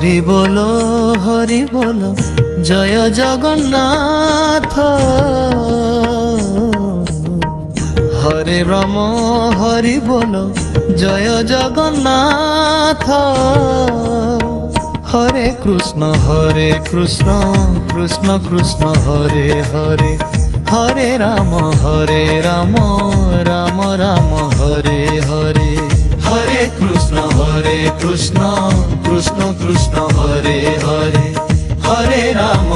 হরি বল জয় জগন্নাথ। হরে রাম হরি বল জয় জগন্নাথ। হরে কৃষ্ণ কৃষ্ণ কৃষ্ণ হরে হরে। হরে রাম রাম রাম হরে হরে। হরে কৃষ্ণ কৃষ্ণ কৃষ্ণ হরে হরে। হরে রাম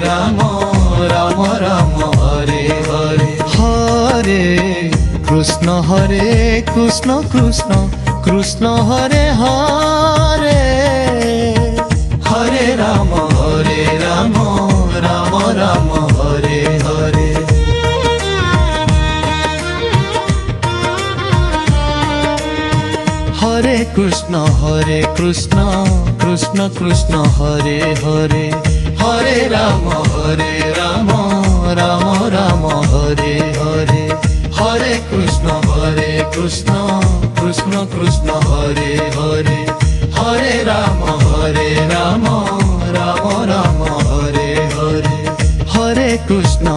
রাম রাম হরে হরে। হরে কৃষ্ণ কৃষ্ণ কৃষ্ণ হরে হরে। হরে রাম রাম রাম হরে হরে। হরে কৃষ্ণ কৃষ্ণ কৃষ্ণ হরে হরে। হরে রাম রাম রাম হরে হরে। হরে কৃষ্ণ কৃষ্ণ কৃষ্ণ হরে হরে। হরে রাম রাম রাম হরে হরে। হরে কৃষ্ণ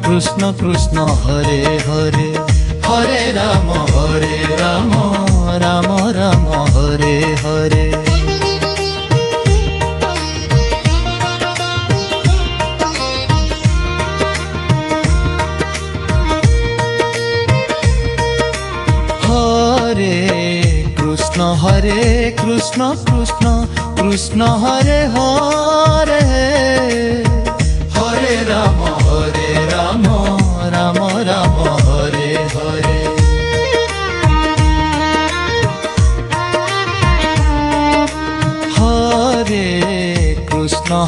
কৃষ্ণ কৃষ্ণ হরে হরে। হরে রাম রাম রাম হরে হরে। হরে কৃষ্ণ কৃষ্ণ কৃষ্ণ হরে হরে। হরে রাম রাম রাম হরে হরে।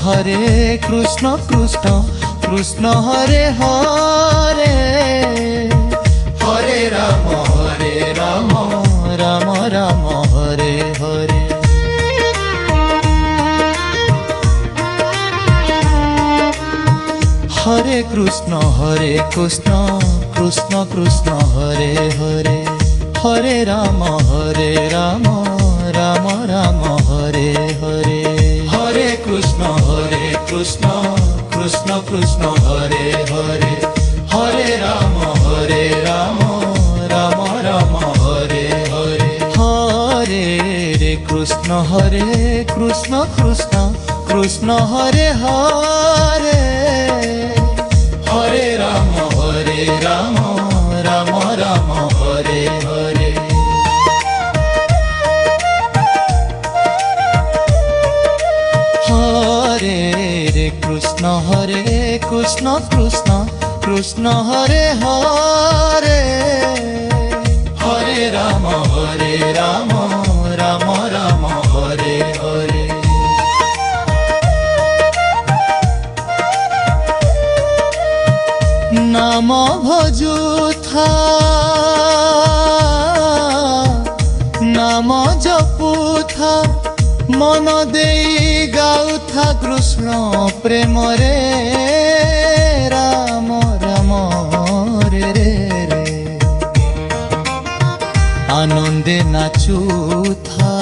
হরে কৃষ্ণ কৃষ্ণ কৃষ্ণ হরে হরে। হরে রাম রাম রাম হরে হরে। হরে কৃষ্ণ কৃষ্ণ কৃষ্ণ হরে হরে। হরে রাম রাম রাম হরে হরে। হরে কৃষ্ণ কৃষ্ণ কৃষ্ণ হরে হরে। হরে রাম রাম রাম হরে হরে। হরে কৃষ্ণ কৃষ্ণ কৃষ্ণ হরে হরে। হরে রাম রাম রাম হরে হরে। হরে কৃষ্ণ কৃষ্ণ কৃষ্ণ হরে হরে। হরে রাম রাম রাম হরে হরে। নাম ভজুথা নাম জপুথা মন দেই গাউথা কৃষ্ণ প্রেমরে। রাম রাম রে রে রে। আনন্দে নাচুথা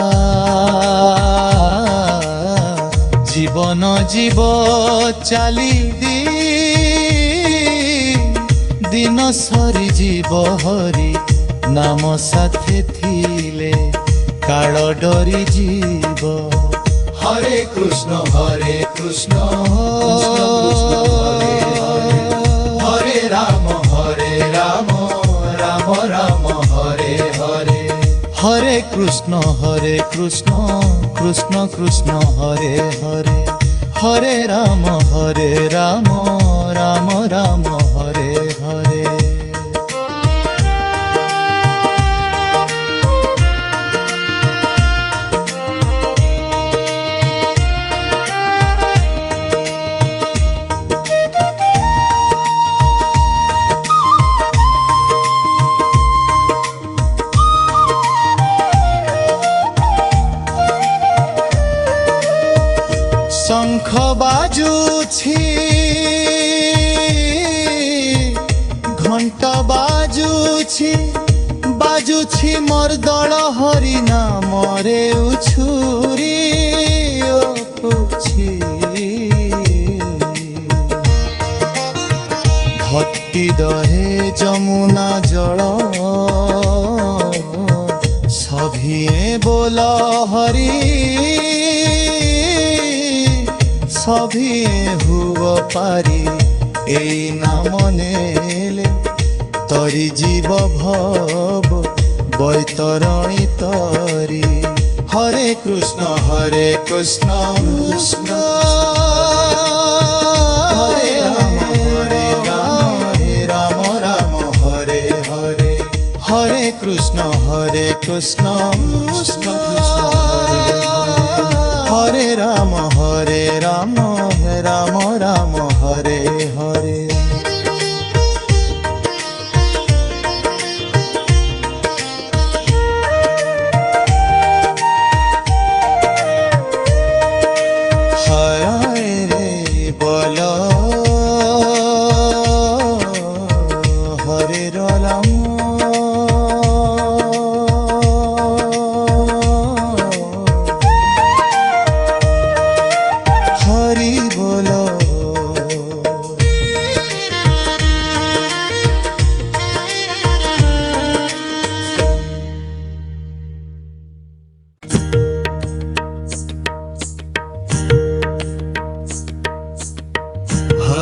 জীবন জীব চালি দি। দিন সরি জীব হরি নাম সাথে থিলে কাল ডরি জীব। হরে কৃষ্ণ কৃষ্ণ হরে রাম রাম রাম হরে হরে। হরে কৃষ্ণ কৃষ্ণ কৃষ্ণ হরে হরে। হরে রাম রাম রাম হরে হরে। শঙ্খ বাজুছি ঘণ্টা বাজুছি ବାଜୁଛି ମର୍ଦଳ ହରି ନାମରେ ଉଛୁରି ଓ ପୁଛି ଭକ୍ତି ଦହେ ଯମୁନା ଜଳ সভিয়ে বল হরি সভিয়ে হুব পারি এই নাম নেলে তরি জীব ভব বৈতরণী তরি হরে কৃষ্ণ কৃষ্ণ হরে রাম রাম রাম হরে হরে হরে কৃষ্ণ কৃষ্ণ কৃষ্ণ কৃষ্ণ হরে রাম রাম রাম হরে হরে হায় রে বল হরে রাম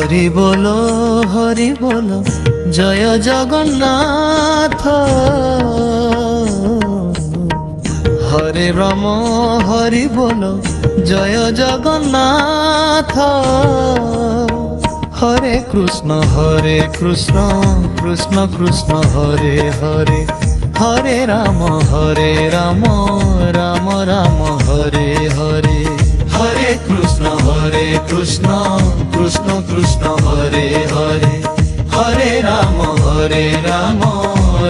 হরি বল হরি বল জয় জগন্নাথ হরে রাম হরি বল জয় জগন্নাথ হরে কৃষ্ণ কৃষ্ণ কৃষ্ণ হরে হরে হরে রাম রাম রাম হরে হরে হরে কৃষ্ণ কৃষ্ণ কৃষ্ণ হরে হরে হরে রাম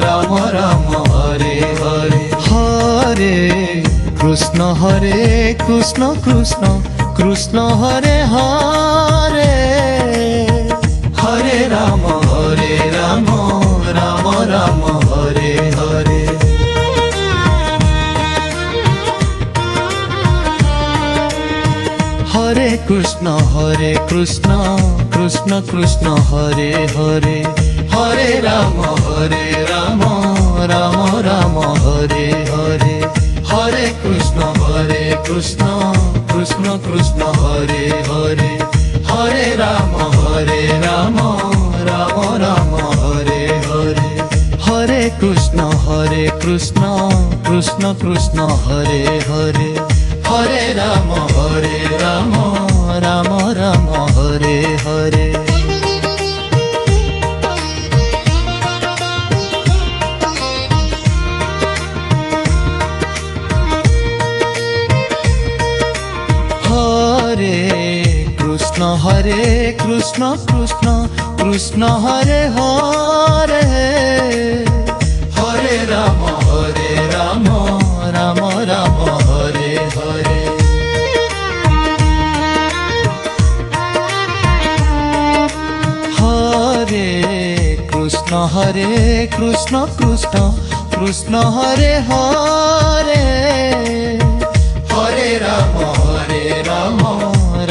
রাম রাম হরে হরে হরে কৃষ্ণ কৃষ্ণ কৃষ্ণ হরে হরে হরে রাম রাম রাম হরে হরে হরে কৃষ্ণ কৃষ্ণ কৃষ্ণ হরে হরে হরে রাম রাম রাম হরে হরে হরে কৃষ্ণ কৃষ্ণ কৃষ্ণ হরে হরে হরে রাম রাম রাম হরে হরে হরে কৃষ্ণ কৃষ্ণ কৃষ্ণ হরে হরে হরে রাম রাম হরে হরে হরে কৃষ্ণ কৃষ্ণ হরে হরে হরে রাম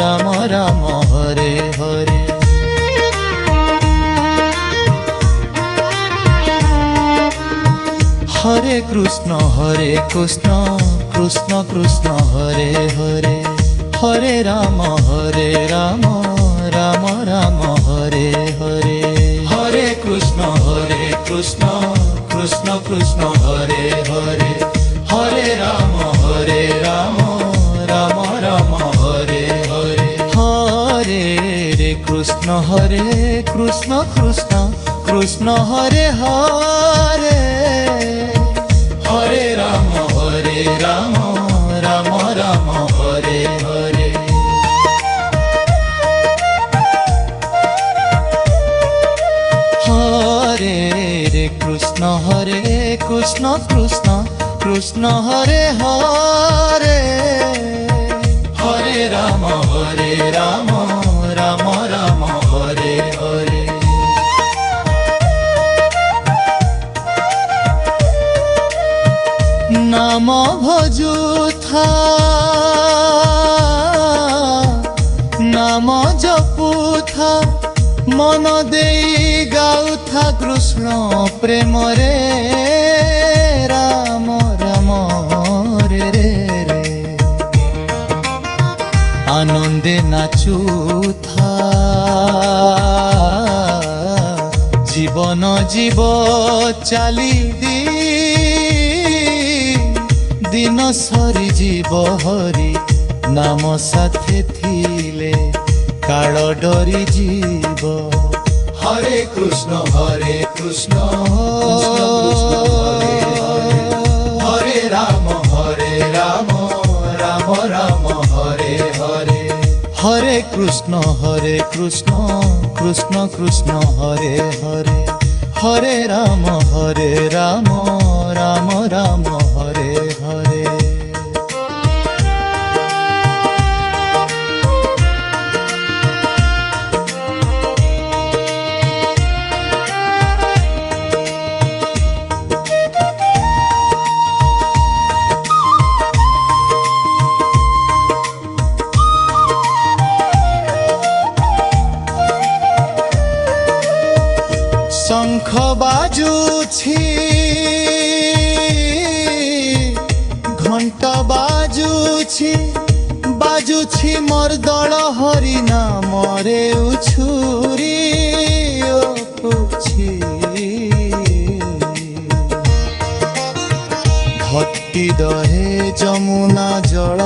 রাম হরে হরে হরে কৃষ্ণ কৃষ্ণ হরে হরে হরে রাম রাম হরে হরে হরে কৃষ্ণ কৃষ্ণ হরে হরে হরে রাম রাম হরে হরে হরে কৃষ্ণ কৃষ্ণ হরে হরে হরে রাম রাম হরে হরে হরে কৃষ্ণ কৃষ্ণ হরে হরে হরে রাম রাম হরে হরে হরে কৃষ্ণ কৃষ্ণ হরে হরে হরে রাম রাম হরে হরে নাম ভজুথা নাম জপুথা মন দেই গাউথা কৃষ্ণ প্রেমরে রাম রাম রে রে রে আনন্দে নাচুথা জীবন জীব চালি দিন সরি জীব হরি নাম সাথে থিলে কাল ডরি জীব হরে কৃষ্ণ কৃষ্ণ হরে রাম রাম রাম হরে হরে হরে কৃষ্ণ কৃষ্ণ কৃষ্ণ হরে হরে হরে রাম রাম রাম হরে হরে শঙ্খ বাজুছি ঘণ্ট বাজুছি বাজুছি মোর দল হরি নামরে উছুরি পুছি ভক্তি দহে যমুনা জল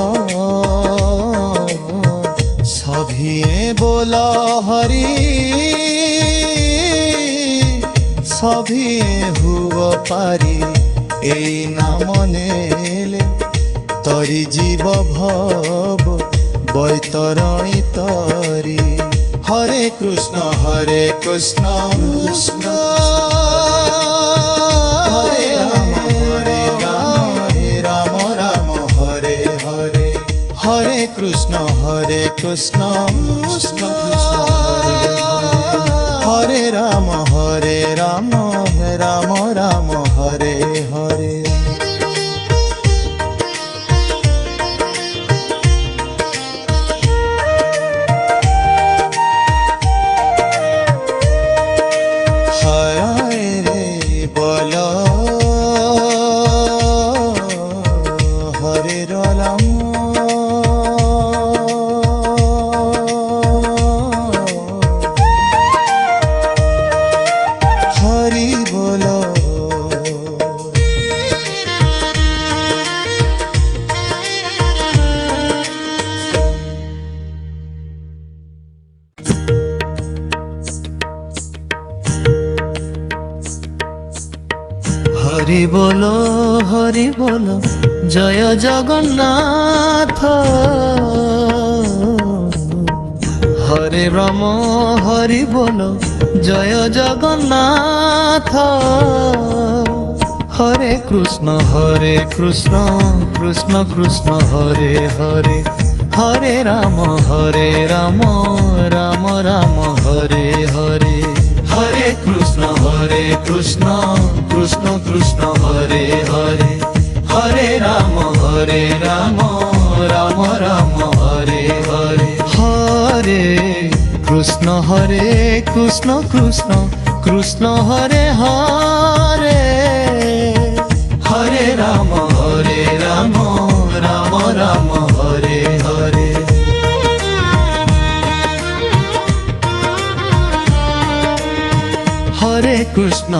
সভিয়ে বল হরি সভিয়ে হুব পারি এই নাম নেলে তরি জীব ভব বৈতরণী তরি হরে কৃষ্ণ কৃষ্ণ হরে রাম রাম হরে হরে হরে কৃষ্ণ কৃষ্ণ হরে রাম রাম রাম হরে হরে হায় রে বল হরে রাম হরি বল হরি বল জয় জগন্নাথ হরে রাম হরি বল জয় জগন্নাথ হরে কৃষ্ণ কৃষ্ণ কৃষ্ণ হরে হরে হরে রাম রাম রাম হরে হরে হরে কৃষ্ণ কৃষ্ণ কৃষ্ণ হরে হরে হরে রাম রাম রাম হরে হরে হরে কৃষ্ণ কৃষ্ণ কৃষ্ণ হরে হরে হরে রাম রাম রাম হরে হরে হরে কৃষ্ণ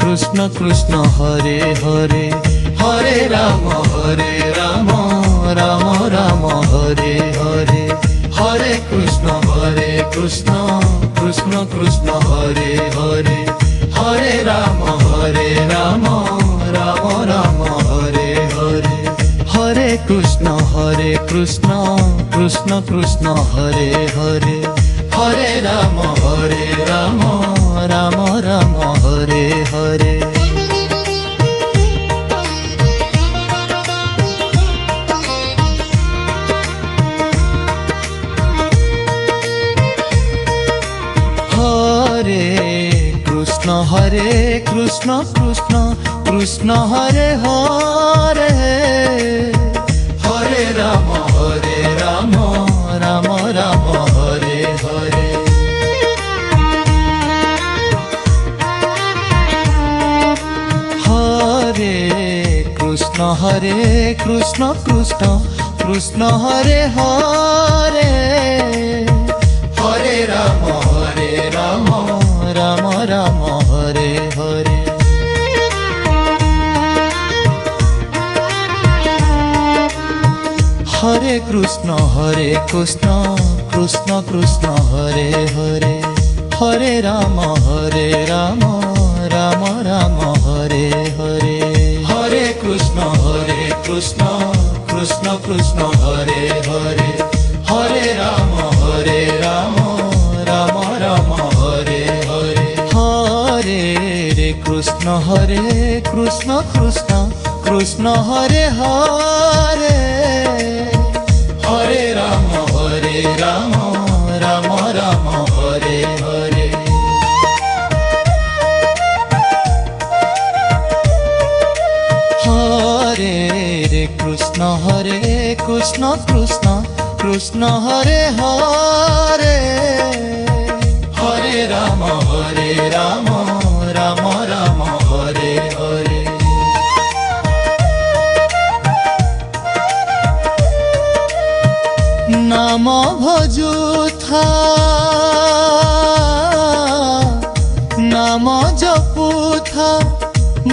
কৃষ্ণ কৃষ্ণ হরে হরে হরে রাম রাম রাম হরে হরে হরে কৃষ্ণ কৃষ্ণ কৃষ্ণ হরে হরে হরে রাম রাম রাম হরে হরে হরে কৃষ্ণ কৃষ্ণ কৃষ্ণ হরে হরে হরে রাম রাম রাম হরে হরে হরে কৃষ্ণ হরে কৃষ্ণ কৃষ্ণ কৃষ্ণ হরে হরে হরে রাম রাম রাম হরে হরে হরে কৃষ্ণ কৃষ্ণ কৃষ্ণ হরে হরে হরে রাম রাম রাম হরে হরে হরে কৃষ্ণ কৃষ্ণ কৃষ্ণ হরে হরে হরে রাম রাম রাম হরে হরে হরে কৃষ্ণ কৃষ্ণ কৃষ্ণ হরে হরে হরে রাম রাম রাম হরে হরে হরে কৃষ্ণ কৃষ্ণ কৃষ্ণ হরে হরে হরে রাম রাম রাম হরে হরে হরে কৃষ্ণ কৃষ্ণ কৃষ্ণ হরে হরে হরে রাম রাম রাম হরে হরে নাম ভজুথা নাম জপুথা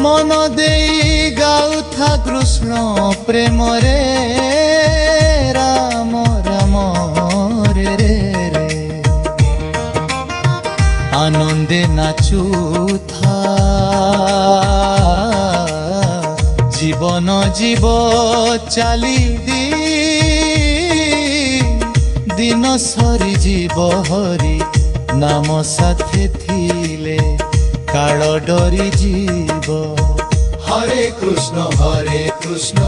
মন দেই গাউথা কৃষ্ণ প্রেমরে রাম রাম রে রে আনন্দে নাচুথা জীবন জীব চালি দিন সরি জীব হরি নাম সাথে থিলে কাল ডরি জীব হরে কৃষ্ণ কৃষ্ণ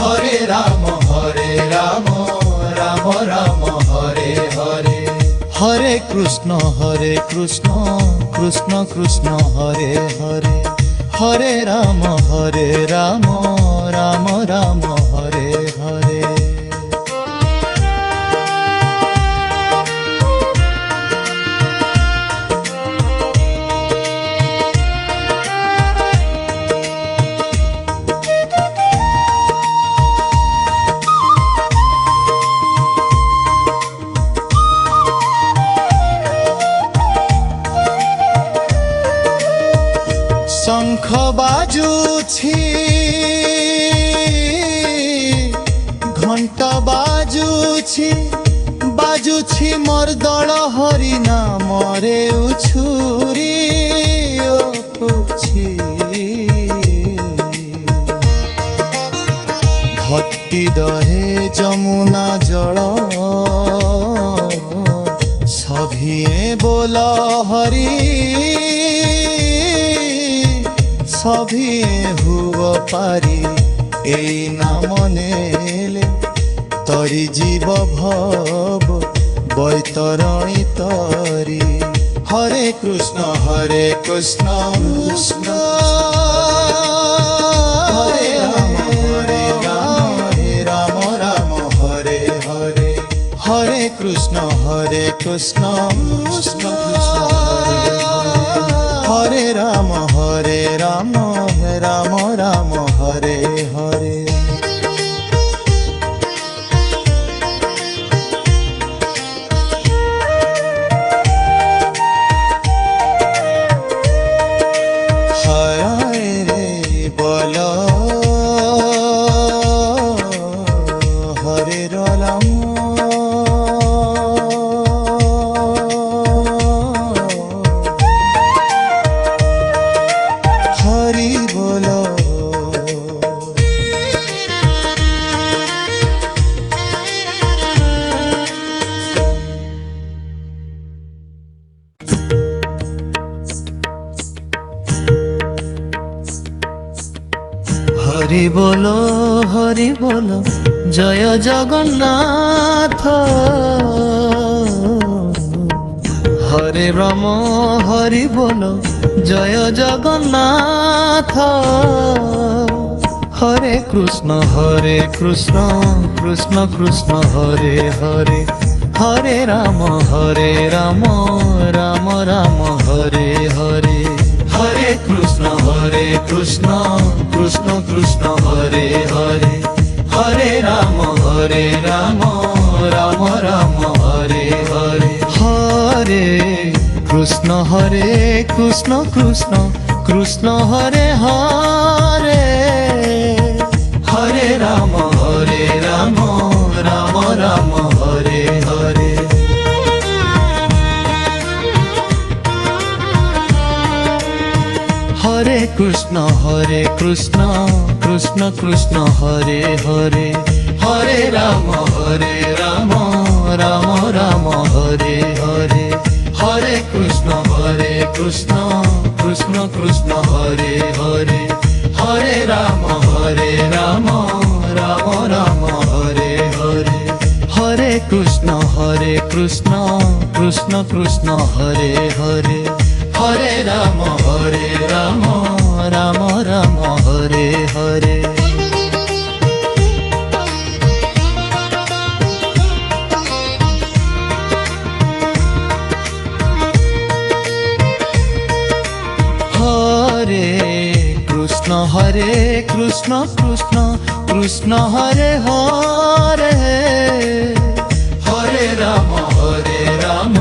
হরে রাম রাম রাম হরে হরে হরে কৃষ্ণ কৃষ্ণ কৃষ্ণ হরে হরে হরে রাম রাম রাম হরে হরে শঙ্খ বাজুছি ঘণ্ট বাজুছি বাজুছি মোর দଳ হরি নামরে উছুরি পুছি ভক্তি দহে যমুনা জল সভিয়ে বল হরি সভিয়ে হুব পারি এই নাম নেলে তরি জীব ভব বৈতরণী তরি হরে কৃষ্ণ কৃষ্ণ হরে রাম রাম হরে হরে হরে কৃষ্ণ কৃষ্ণ হরে রাম রাম রাম হরে হরে হরে রে বল হরে রাম হরি বল হরি বল জয় জগন্নাথ হরে রাম হরি বল জয় জগন্নাথ। হরে কৃষ্ণ কৃষ্ণ কৃষ্ণ হরে হরে, হরে রাম রাম রাম হরে হরে। হরে কৃষ্ণ কৃষ্ণ কৃষ্ণ হরে হরে, হরে রাম রাম রাম হরে হরে। হরে কৃষ্ণ কৃষ্ণ কৃষ্ণ হরে হরে, হরে রাম রাম রাম হরে হরে। হরে কৃষ্ণ কৃষ্ণ কৃষ্ণ হরে হরে, হরে রাম রাম রাম হরে হরে। হরে কৃষ্ণ কৃষ্ণ কৃষ্ণ হরে হরে, হরে রাম রাম রাম হরে হরে। হরে কৃষ্ণ কৃষ্ণ কৃষ্ণ হরে হরে, হরে রাম রাম রাম হরে হরে। হরে কৃষ্ণ কৃষ্ণ কৃষ্ণ হরে হরে, হরে রাম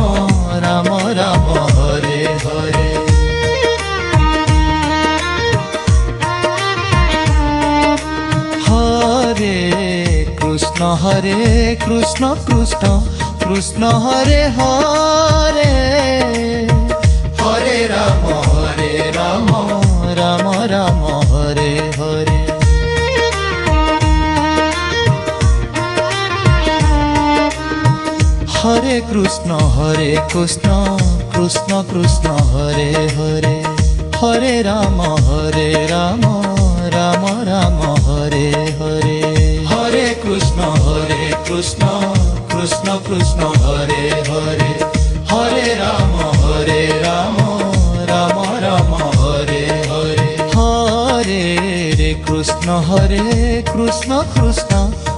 রাম রাম হরে হরে। হরে কৃষ্ণ কৃষ্ণ কৃষ্ণ হরে হরে, হরে রাম রাম রাম হরে হরে। হরে কৃষ্ণ কৃষ্ণ কৃষ্ণ হরে হরে, হরে রাম রাম রাম হরে হরে। হরে কৃষ্ণ কৃষ্ণ কৃষ্ণ হরে হরে, হরে রাম রাম রাম হরে হরে। হরে কৃষ্ণ কৃষ্ণ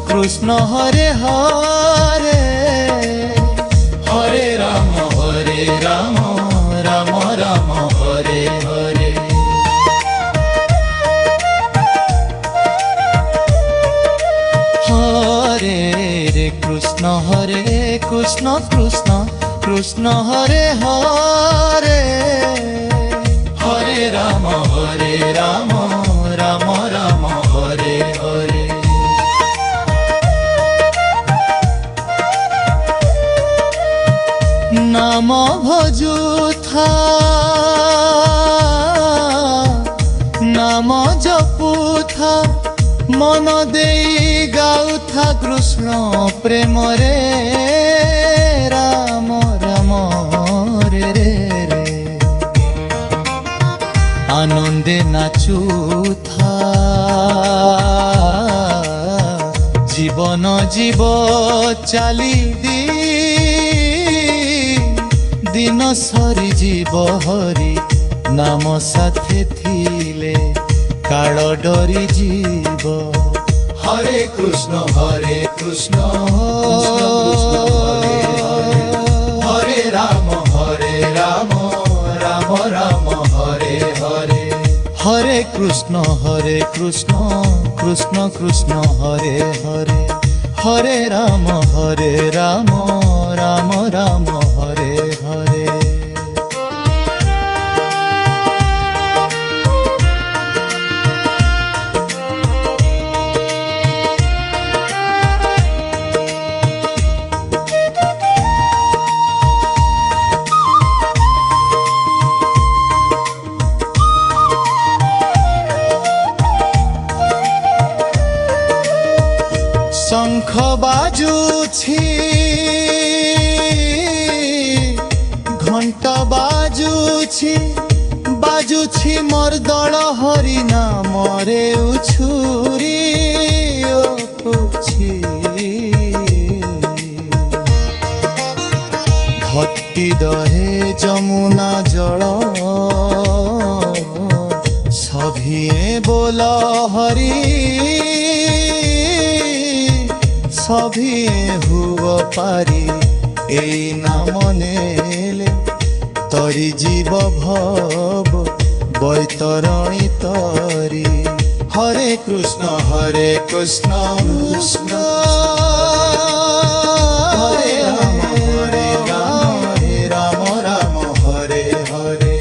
কৃষ্ণ হরে হরে, হরে রাম রাম রাম হরে হরে। হরে কৃষ্ণ কৃষ্ণ কৃষ্ণ হরে হরে, হরে রাম রাম রাম হরে হরে। নাম ভজুথা নাম জপুথা, মন দেই গাউথা কৃষ্ণ প্রেমরে, রাম রাম রে রে রে। আনন্দে নাচুথা জীবন জীব চালি দি, দিন সরি জীব হরি নাম সাথে থিলে, কাল ডরি জীব। হরে কৃষ্ণ কৃষ্ণ হরে রাম রাম রাম হরে হরে। হরে কৃষ্ণ কৃষ্ণ কৃষ্ণ হরে হরে, হরে রাম রাম রাম হরে হরে। শঙ্খ বাজুছি ঘণ্ট বাজুছি, বাজুছি মোর দଳ হরি নামরে উছুরি পুছি। ভক্তি দহে যমুনা জল সভিয়ে বল হরি সভিয়ে হুব পারি এই নাম নেলে তরি জীব ভব বৈতরণী তরি হরে কৃষ্ণ কৃষ্ণ হরে রাম রাম রাম হরে হরে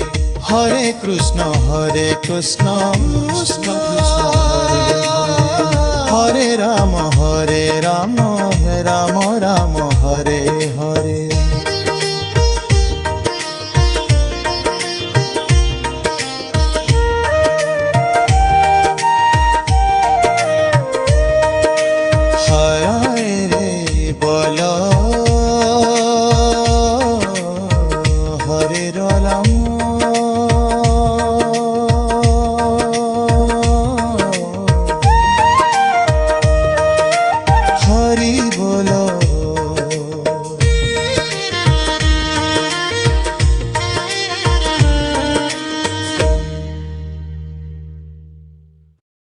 হরে কৃষ্ণ কৃষ্ণ কৃষ্ণ কৃষ্ণ হরে রাম রাম রাম হরে হরে হায় রে বল হরে রাম